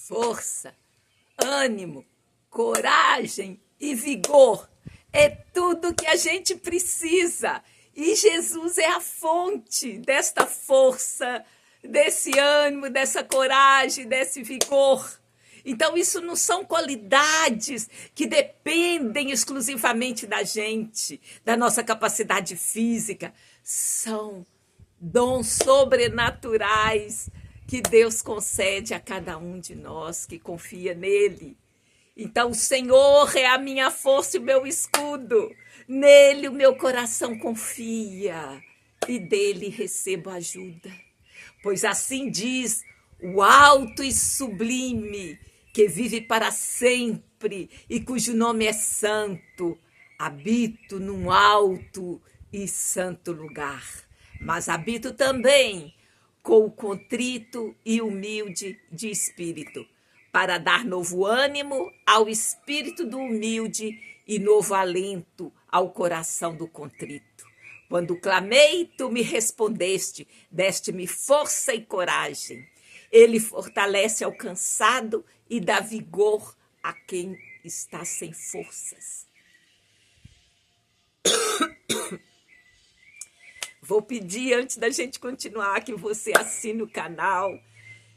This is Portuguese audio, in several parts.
Força, ânimo, coragem e vigor é tudo que a gente precisa. E Jesus é a fonte desta força, desse ânimo, dessa coragem, desse vigor. Então, isso não são qualidades que dependem exclusivamente da gente, da nossa capacidade física. São dons sobrenaturais que Deus concede a cada um de nós que confia nele. Então, o Senhor é a minha força e o meu escudo. Nele o meu coração confia e dele recebo ajuda. Pois assim diz o alto e sublime, que vive para sempre e cujo nome é santo. Habito num alto e santo lugar, mas habito também com o contrito e humilde de espírito, para dar novo ânimo ao espírito do humilde e novo alento ao coração do contrito. Quando clamei, tu me respondeste, deste-me força e coragem. Ele fortalece ao cansado e dá vigor a quem está sem forças. Vou pedir, antes da gente continuar, que você assine o canal,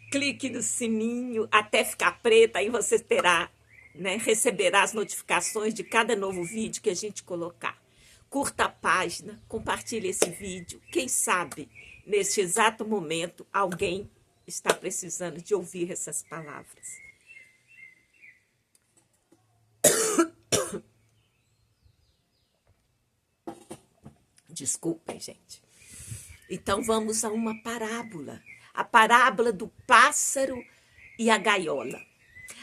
clique no sininho até ficar preta, aí você terá, receberá as notificações de cada novo vídeo que a gente colocar. Curta a página, compartilhe esse vídeo. Quem sabe, neste exato momento, alguém está precisando de ouvir essas palavras. Desculpem, gente. Então, vamos a uma parábola. A parábola do pássaro e a gaiola.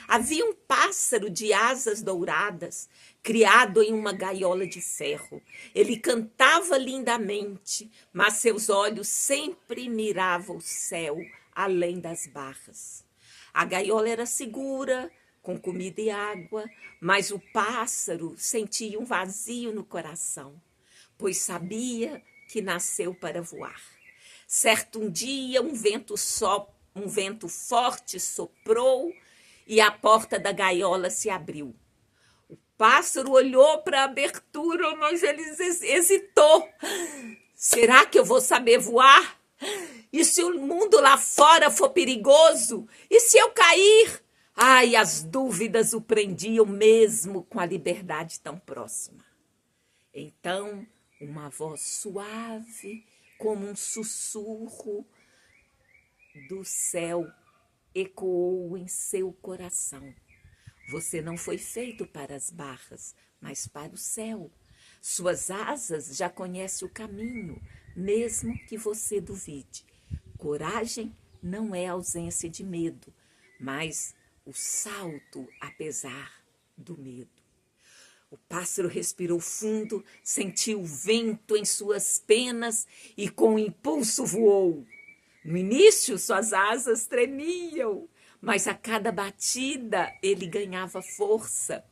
Havia um pássaro de asas douradas, criado em uma gaiola de ferro. Ele cantava lindamente, mas seus olhos sempre miravam o céu, além das barras. A gaiola era segura, com comida e água, mas o pássaro sentia um vazio no coração, pois sabia que nasceu para voar. Certo um dia, um vento forte soprou e a porta da gaiola se abriu. O pássaro olhou para a abertura, mas ele hesitou. Será que eu vou saber voar? E se o mundo lá fora for perigoso? E se eu cair? Ai, as dúvidas o prendiam mesmo com a liberdade tão próxima. Então, uma voz suave, como um sussurro do céu, ecoou em seu coração. Você não foi feito para as barras, mas para o céu. Suas asas já conhecem o caminho, mesmo que você duvide. Coragem não é ausência de medo, mas o salto apesar do medo. O pássaro respirou fundo, sentiu o vento em suas penas e com impulso voou. No início, suas asas tremiam, mas a cada batida ele ganhava força.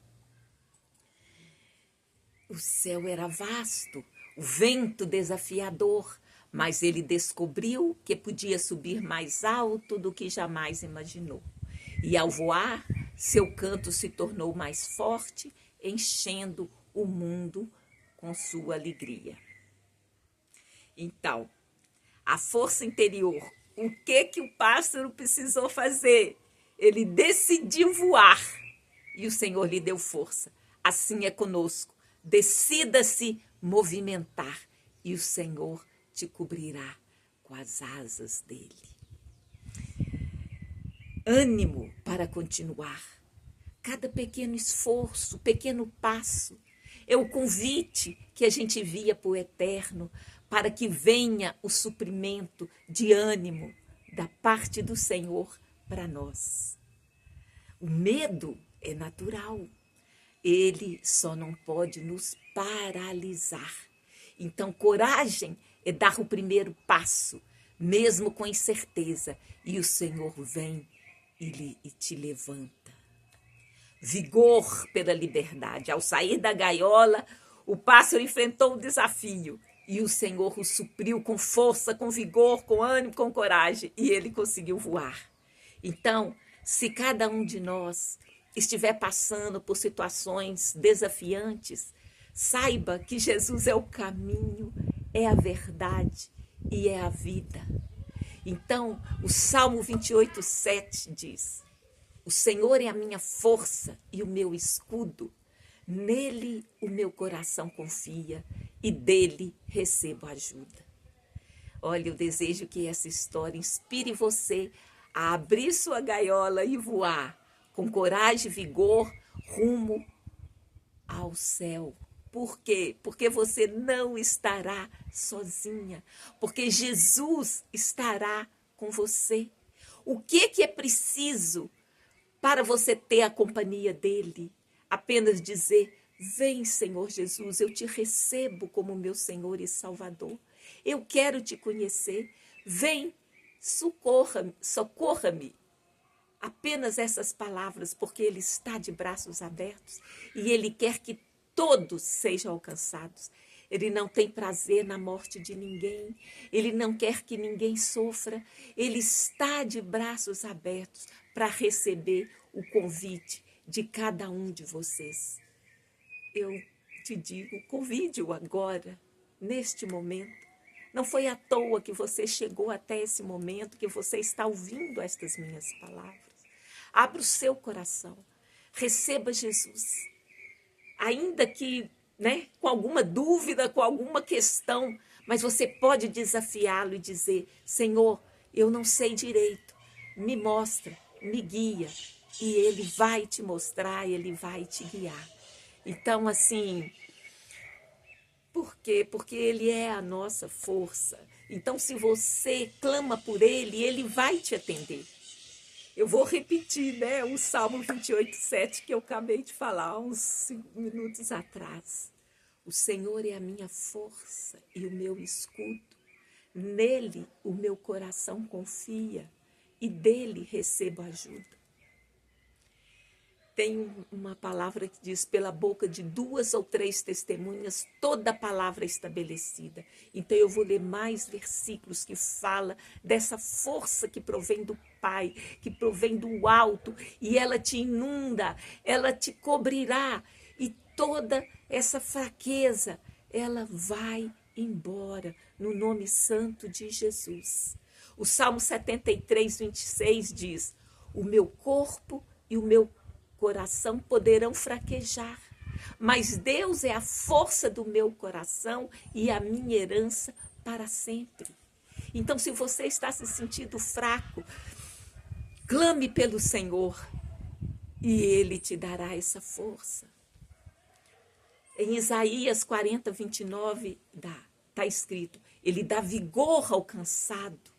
O céu era vasto, o vento desafiador, mas ele descobriu que podia subir mais alto do que jamais imaginou. E ao voar, seu canto se tornou mais forte, enchendo o mundo com sua alegria. Então, a força interior, o que o pássaro precisou fazer? Ele decidiu voar e o Senhor lhe deu força. Assim é conosco. Decida-se movimentar e o Senhor te cobrirá com as asas dele. Ânimo para continuar. Cada pequeno esforço, pequeno passo, é o convite que a gente envia para o eterno, para que venha o suprimento de ânimo da parte do Senhor para nós. O medo é natural, ele só não pode nos paralisar. Então, coragem é dar o primeiro passo, mesmo com incerteza, e o Senhor vem e te levanta. Vigor pela liberdade. Ao sair da gaiola, o pássaro enfrentou o desafio e o Senhor o supriu com força, com vigor, com ânimo, com coragem, e ele conseguiu voar. Então, Se cada um de nós estiver passando por situações desafiantes, saiba que Jesus é o caminho, é a verdade e é a vida. Então, o Salmo 28:7 diz: o Senhor é a minha força e o meu escudo, nele o meu coração confia e dele recebo ajuda. Olha, eu desejo que essa história inspire você a abrir sua gaiola e voar com coragem e vigor rumo ao céu. Por quê? Porque você não estará sozinha, porque Jesus estará com você. O que é preciso para você ter a companhia dele? Apenas dizer: vem, Senhor Jesus, eu te recebo como meu Senhor e Salvador. Eu quero te conhecer. Vem, socorra-me. Apenas essas palavras, porque ele está de braços abertos e ele quer que todos sejam alcançados. Ele não tem prazer na morte de ninguém. Ele não quer que ninguém sofra. Ele está de braços abertos para receber o convite de cada um de vocês. Eu te digo, convide-o agora, neste momento. Não foi à toa que você chegou até esse momento, que você está ouvindo estas minhas palavras. Abra o seu coração. Receba Jesus. Ainda que, com alguma dúvida, com alguma questão, mas você pode desafiá-lo e dizer: Senhor, eu não sei direito, me mostra, me guia. E ele vai te mostrar, ele vai te guiar. Então, assim, por quê? Porque ele é a nossa força. Então, se você clama por ele, ele vai te atender. Eu vou repetir, o Salmo 28:7 que eu acabei de falar uns 5 minutos atrás. O Senhor é a minha força e o meu escudo. Nele o meu coração confia e dele recebo ajuda. Tem uma palavra que diz: pela boca de 2 ou 3 testemunhas, toda palavra é estabelecida. Então eu vou ler mais versículos que fala dessa força que provém do Pai, que provém do alto, e ela te inunda, ela te cobrirá, e toda essa fraqueza, ela vai embora, no nome santo de Jesus. O Salmo 73:26 diz: o meu corpo e o meu coração poderão fraquejar, mas Deus é a força do meu coração e a minha herança para sempre. Então, se você está se sentindo fraco, clame pelo Senhor e ele te dará essa força. Em Isaías 40:29 está escrito: ele dá vigor ao cansado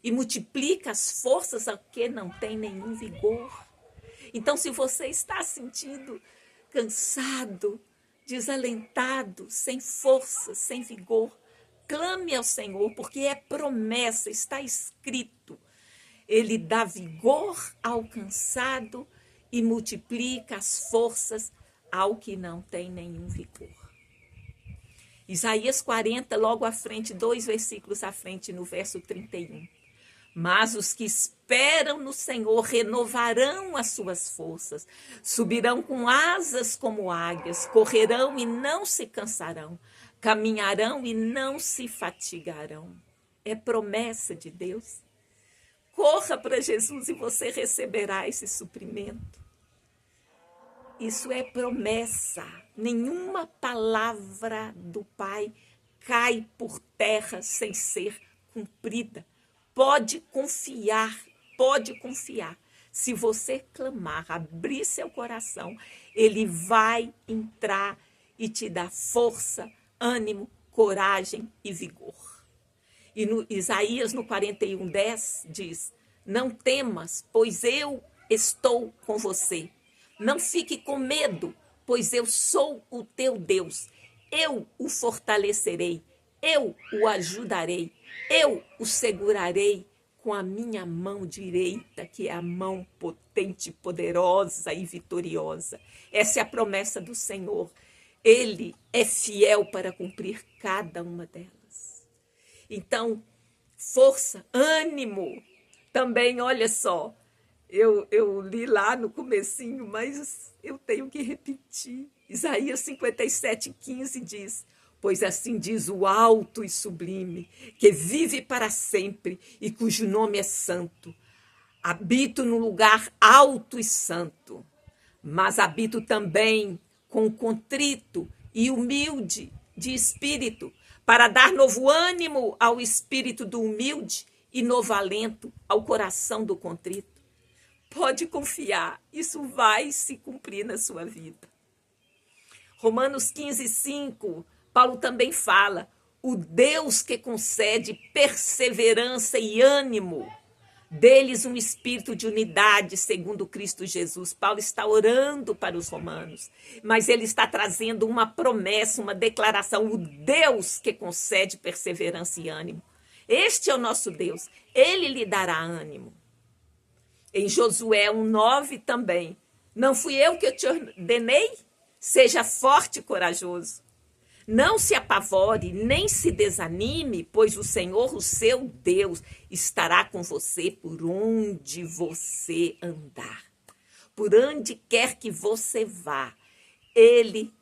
e multiplica as forças ao que não tem nenhum vigor. Então, se você está sentindo cansado, desalentado, sem força, sem vigor, clame ao Senhor, porque é promessa, está escrito. Ele dá vigor ao cansado e multiplica as forças ao que não tem nenhum vigor. Isaías 40, logo à frente, 2 versículos à frente, no verso 31. Mas os que esperam no Senhor renovarão as suas forças, subirão com asas como águias, correrão e não se cansarão, caminharão e não se fatigarão. É promessa de Deus. Corra para Jesus e você receberá esse suprimento. Isso é promessa. Nenhuma palavra do Pai cai por terra sem ser cumprida. Pode confiar. Se você clamar, abrir seu coração, ele vai entrar e te dar força, ânimo, coragem e vigor. E no Isaías, no 41:10, diz: não temas, pois eu estou com você. Não fique com medo, pois eu sou o teu Deus. Eu o fortalecerei, eu o ajudarei, eu o segurarei com a minha mão direita, que é a mão potente, poderosa e vitoriosa. Essa é a promessa do Senhor. Ele é fiel para cumprir cada uma delas. Então, força, ânimo. Também, olha só, Eu li lá no comecinho, mas eu tenho que repetir. Isaías 57:15 diz: pois assim diz o alto e sublime, que vive para sempre e cujo nome é santo. Habito no lugar alto e santo, mas habito também com o contrito e humilde de espírito, para dar novo ânimo ao espírito do humilde e novo alento ao coração do contrito. Pode confiar, isso vai se cumprir na sua vida. Romanos 15:5, Paulo também fala: o Deus que concede perseverança e ânimo, deles um espírito de unidade segundo Cristo Jesus. Paulo está orando para os romanos, mas ele está trazendo uma promessa, uma declaração: o Deus que concede perseverança e ânimo. Este é o nosso Deus, ele lhe dará ânimo. Em Josué 1:9 também: não fui eu que te ordenei? Seja forte e corajoso. Não se apavore, nem se desanime, pois o Senhor, o seu Deus, estará com você por onde você andar. Por onde quer que você vá, Ele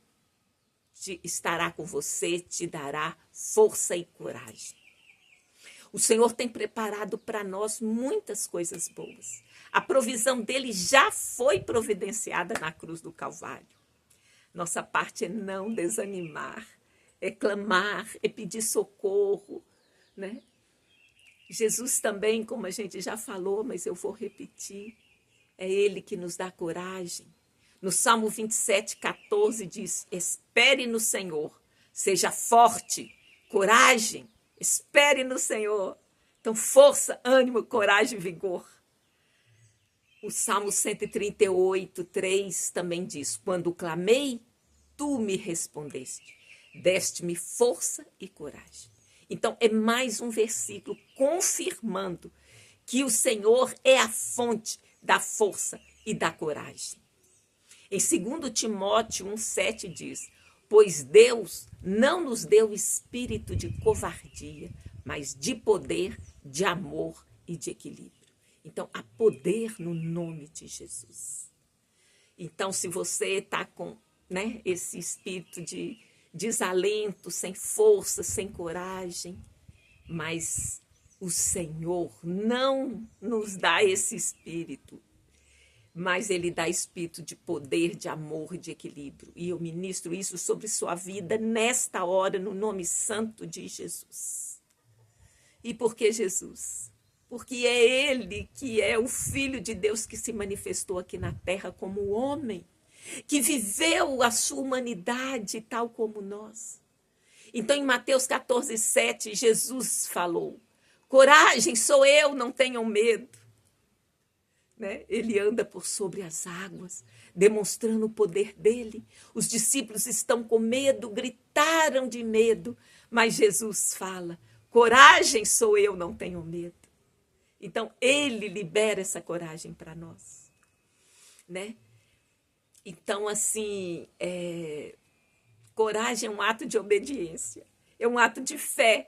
estará com você, te dará força e coragem. O Senhor tem preparado para nós muitas coisas boas. A provisão dele já foi providenciada na cruz do Calvário. Nossa parte é não desanimar, é clamar, é pedir socorro, né? Jesus também, como a gente já falou, mas eu vou repetir, é ele que nos dá coragem. No Salmo 27:14 diz: espere no Senhor, seja forte, coragem, espere no Senhor. Então, força, ânimo, coragem e vigor. O Salmo 138:3 também diz: quando clamei, tu me respondeste, deste-me força e coragem. Então, é mais um versículo confirmando que o Senhor é a fonte da força e da coragem. Em 2 Timóteo 1:7 diz: pois Deus não nos deu espírito de covardia, mas de poder, de amor e de equilíbrio. Então, há poder no nome de Jesus. Então, se você está com, né, esse espírito de desalento, sem força, sem coragem, mas o Senhor não nos dá esse espírito, mas ele dá espírito de poder, de amor, de equilíbrio. E eu ministro isso sobre sua vida nesta hora, no nome santo de Jesus. E por que Jesus? Porque é ele que é o Filho de Deus que se manifestou aqui na terra como homem, que viveu a sua humanidade tal como nós. Então, em Mateus 14:7, Jesus falou: coragem, sou eu, não tenham medo. Né? Ele anda por sobre as águas, demonstrando o poder dele. Os discípulos estão com medo, gritaram de medo, mas Jesus fala: coragem, sou eu, não tenham medo. Então, ele libera essa coragem para nós, né? Então, assim, coragem é um ato de obediência, é um ato de fé.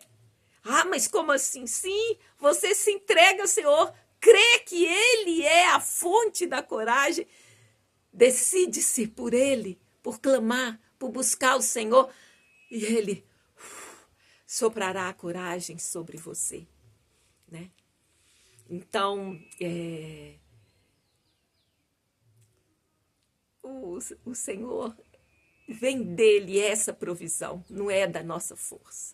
Ah, mas como assim? Sim, você se entrega ao Senhor, crê que ele é a fonte da coragem, decide-se por ele, por clamar, por buscar o Senhor, e ele soprará a coragem sobre você, né? Então, o Senhor, vem dele essa provisão, não é da nossa força.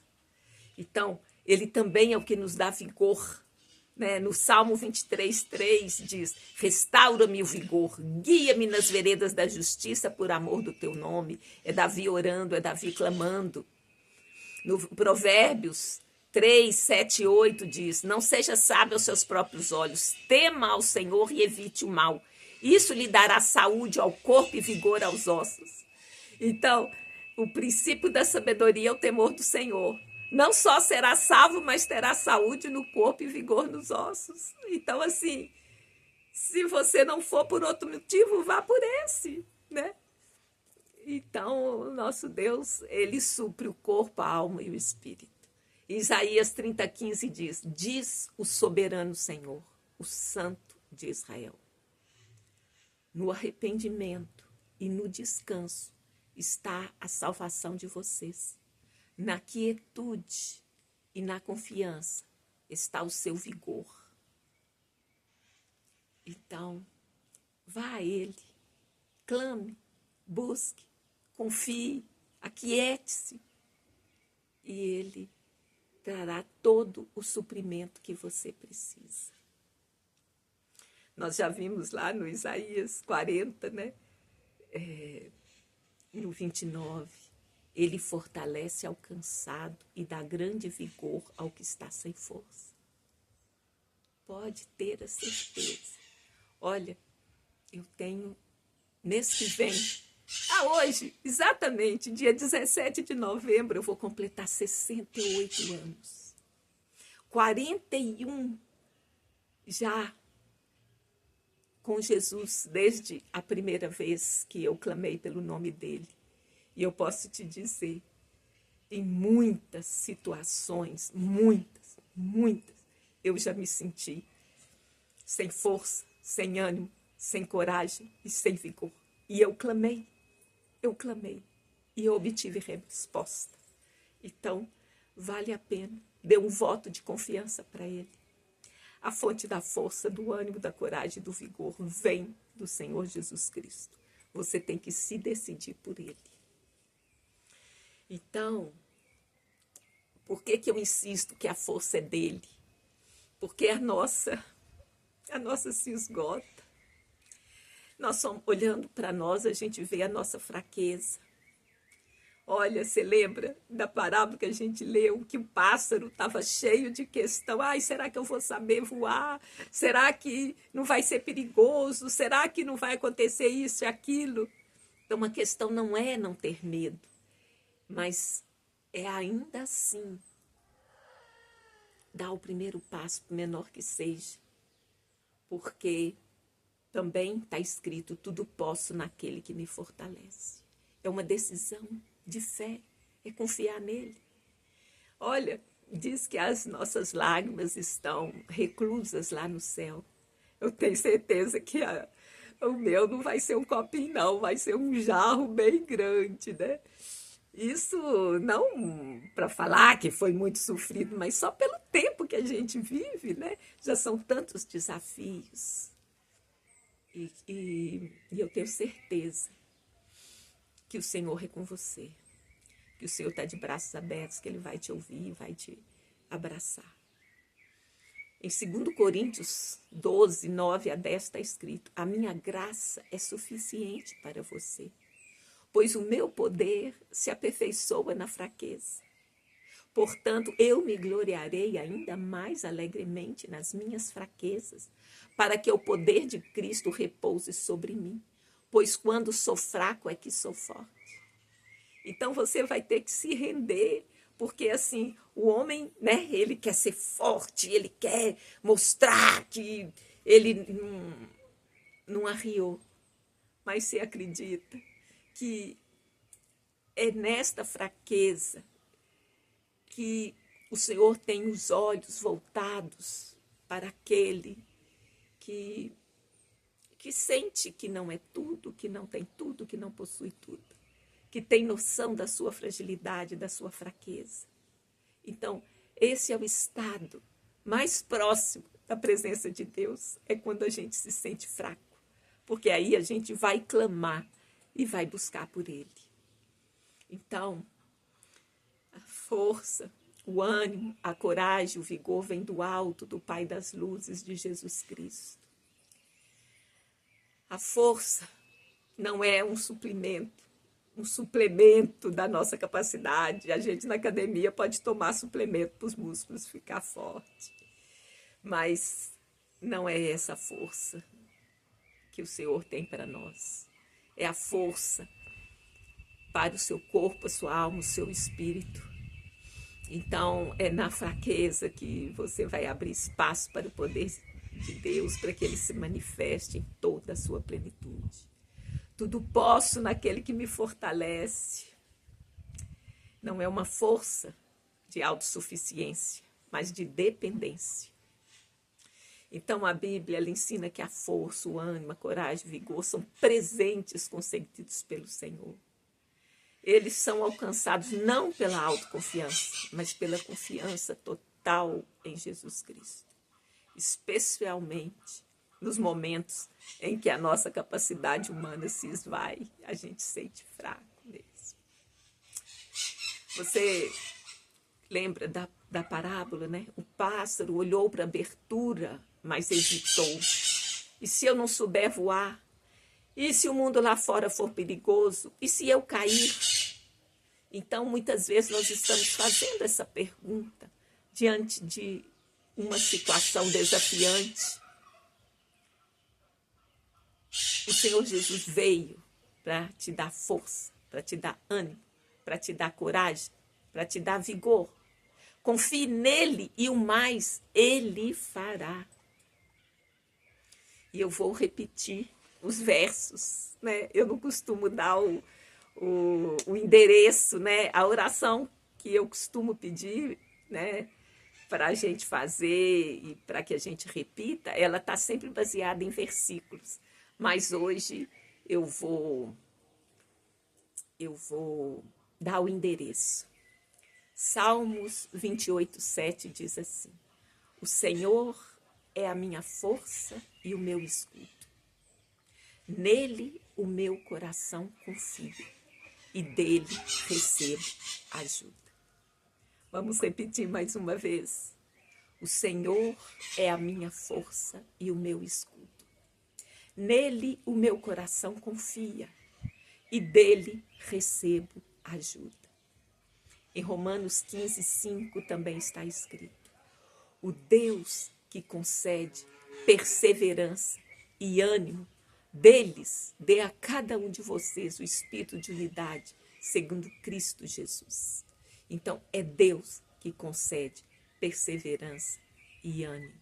Então, ele também é o que nos dá vigor, né? No Salmo 23:3 diz: restaura-me o vigor, guia-me nas veredas da justiça por amor do teu nome. É Davi orando, é Davi clamando. No Provérbios 3:7-8 diz: não seja sábio aos seus próprios olhos, tema ao Senhor e evite o mal. Isso lhe dará saúde ao corpo e vigor aos ossos. Então, o princípio da sabedoria é o temor do Senhor. Não só será salvo, mas terá saúde no corpo e vigor nos ossos. Então, assim, se você não for por outro motivo, vá por esse, né? Então, o nosso Deus, ele supre o corpo, a alma e o espírito. Isaías 30:15 diz: diz o soberano Senhor, o Santo de Israel. no arrependimento e no descanso está a salvação de vocês. Na quietude e na confiança está o seu vigor. Então, vá a Ele, clame, busque, confie, aquiete-se e Ele trará todo o suprimento que você precisa. Nós já vimos lá no Isaías 40, né? No 29, Ele fortalece ao cansado e dá grande vigor ao que está sem força. Pode ter a certeza. Olha, eu tenho, mês que vem, hoje, exatamente, dia 17 de novembro, eu vou completar 68 anos. 41 já com Jesus, desde a primeira vez que eu clamei pelo nome dele. E eu posso te dizer, em muitas situações, muitas, eu já me senti sem força, sem ânimo, sem coragem e sem vigor. E eu clamei, e eu obtive resposta. Então, vale a pena, dê um voto de confiança para ele. A fonte da força, do ânimo, da coragem e do vigor vem do Senhor Jesus Cristo. Você tem que se decidir por ele. Então, por que eu insisto que a força é dele? Porque a nossa se esgota. Nós somos, olhando para nós, a gente vê a nossa fraqueza. Olha, você lembra da parábola que a gente leu, que o pássaro estava cheio de questão. Ai, será que eu vou saber voar? Será que não vai ser perigoso? Será que não vai acontecer isso e aquilo? Então, a questão não é não ter medo, mas é ainda assim dar o primeiro passo, por menor que seja, porque também está escrito, tudo posso naquele que me fortalece. É uma decisão de fé, é confiar nele. Olha, diz que as nossas lágrimas estão reclusas lá no céu. Eu tenho certeza que o meu não vai ser um copinho, não, vai ser um jarro bem grande, né? Isso não para falar que foi muito sofrido, mas só pelo tempo que a gente vive, né? Já são tantos desafios. E eu tenho certeza que o Senhor é com você, que o Senhor está de braços abertos, que Ele vai te ouvir, vai te abraçar. Em 2 Coríntios 12, 9 a 10 está escrito, a minha graça é suficiente para você, pois o meu poder se aperfeiçoa na fraqueza. Portanto, eu me gloriarei ainda mais alegremente nas minhas fraquezas, para que o poder de Cristo repouse sobre mim. Pois quando sou fraco é que sou forte. Então você vai ter que se render, porque assim, o homem, né, ele quer ser forte, ele quer mostrar que ele não arriou. Mas você acredita que é nesta fraqueza que o Senhor tem os olhos voltados para aquele que sente que não é tudo, que não tem tudo, que não possui tudo, que tem noção da sua fragilidade, da sua fraqueza. Então, esse é o estado mais próximo da presença de Deus, é quando a gente se sente fraco, porque aí a gente vai clamar e vai buscar por Ele. Então, a força, o ânimo, a coragem, o vigor vem do alto, do Pai das luzes, de Jesus Cristo. A força não é um suplemento da nossa capacidade. A gente na academia pode tomar suplemento para os músculos ficar forte. Mas não é essa força que o Senhor tem para nós. É a força para o seu corpo, a sua alma, o seu espírito. Então, é na fraqueza que você vai abrir espaço para o poder de Deus, para que Ele se manifeste em toda a sua plenitude. Tudo posso naquele que me fortalece. Não é uma força de autossuficiência, mas de dependência. Então a Bíblia ela ensina que a força, o ânimo, a coragem, o vigor são presentes concedidos pelo Senhor. Eles são alcançados não pela autoconfiança, mas pela confiança total em Jesus Cristo. Especialmente nos momentos em que a nossa capacidade humana se esvai, a gente sente fraco mesmo. Você lembra da parábola, né? O pássaro olhou para a abertura, mas hesitou. E se eu não souber voar? E se o mundo lá fora for perigoso? E se eu cair? Então, muitas vezes nós estamos fazendo essa pergunta diante de uma situação desafiante. O Senhor Jesus veio para te dar força, para te dar ânimo, para te dar coragem, para te dar vigor. Confie nele e o mais ele fará. E eu vou repetir os versos, né? Eu não costumo dar o endereço, né? A oração que eu costumo pedir, né? Para a gente fazer e para que a gente repita, ela está sempre baseada em versículos. Mas hoje eu vou dar o endereço. Salmos 28:7 diz assim: o Senhor é a minha força e o meu escudo. Nele o meu coração confia e dele recebo ajuda. Vamos repetir mais uma vez. O Senhor é a minha força e o meu escudo. Nele o meu coração confia e dele recebo ajuda. Em Romanos 15:5 também está escrito: o Deus que concede perseverança e ânimo, deles dê a cada um de vocês o espírito de unidade, segundo Cristo Jesus. Então, é Deus que concede perseverança e ânimo.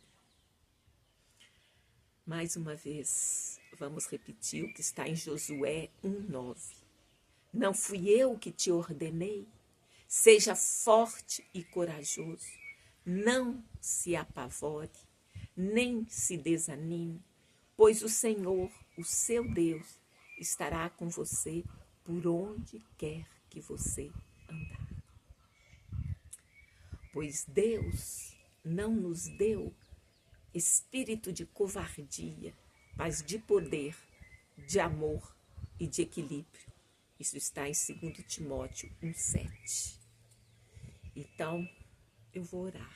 Mais uma vez, vamos repetir o que está em Josué 1:9. Não fui eu que te ordenei? Seja forte e corajoso. Não se apavore, nem se desanime, pois o Senhor, o seu Deus, estará com você por onde quer que você andar. Pois Deus não nos deu espírito de covardia, mas de poder, de amor e de equilíbrio. Isso está em 2 Timóteo 1:7. Então, eu vou orar.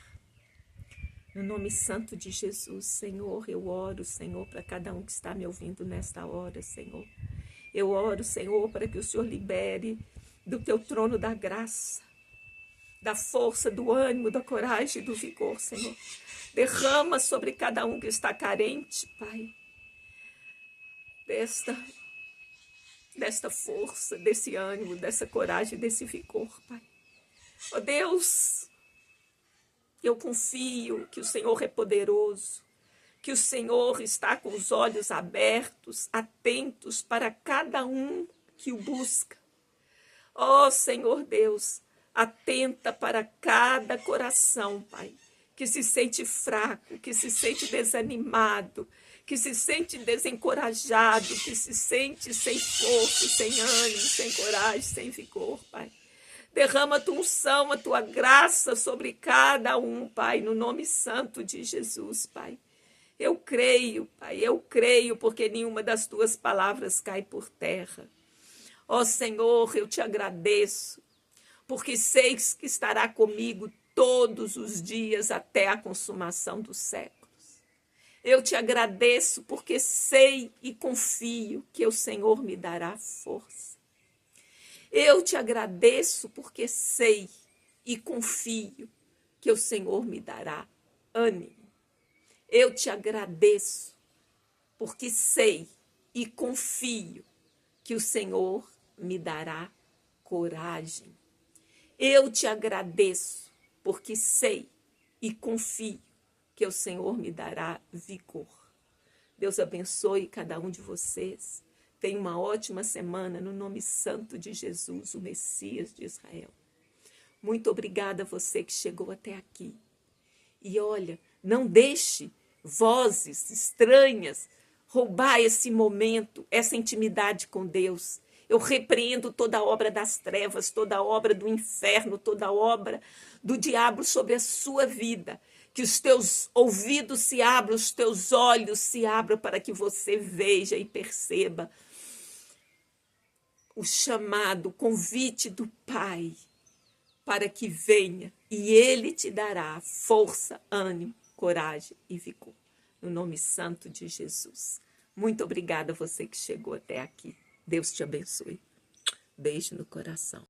No nome santo de Jesus, Senhor, eu oro, Senhor, para cada um que está me ouvindo nesta hora, Senhor. Eu oro, Senhor, para que o Senhor libere do teu trono da graça, da força, do ânimo, da coragem e do vigor, Senhor. Derrama sobre cada um que está carente, Pai, desta força, desse ânimo, dessa coragem, desse vigor, Pai. Ó Deus, eu confio que o Senhor é poderoso, que o Senhor está com os olhos abertos, atentos para cada um que o busca. Ó Senhor Deus, atenta para cada coração, Pai, que se sente fraco, que se sente desanimado, que se sente desencorajado, que se sente sem força, sem ânimo, sem coragem, sem vigor, Pai. Derrama a tua unção, a tua graça sobre cada um, Pai, no nome santo de Jesus, Pai. Eu creio, Pai, eu creio, porque nenhuma das tuas palavras cai por terra. Ó Senhor, eu te agradeço, porque sei que estará comigo todos os dias até a consumação dos séculos. Eu te agradeço porque sei e confio que o Senhor me dará força. Eu te agradeço porque sei e confio que o Senhor me dará ânimo. Eu te agradeço porque sei e confio que o Senhor me dará coragem. Eu te agradeço porque sei e confio que o Senhor me dará vigor. Deus abençoe cada um de vocês. Tenha uma ótima semana no nome santo de Jesus, o Messias de Israel. Muito obrigada a você que chegou até aqui. E olha, não deixe vozes estranhas roubar esse momento, essa intimidade com Deus. Eu repreendo toda a obra das trevas, toda a obra do inferno, toda a obra do diabo sobre a sua vida. Que os teus ouvidos se abram, os teus olhos se abram para que você veja e perceba o chamado, o convite do Pai para que venha e Ele te dará força, ânimo, coragem e vigor. No nome santo de Jesus. Muito obrigada a você que chegou até aqui. Deus te abençoe. Beijo no coração.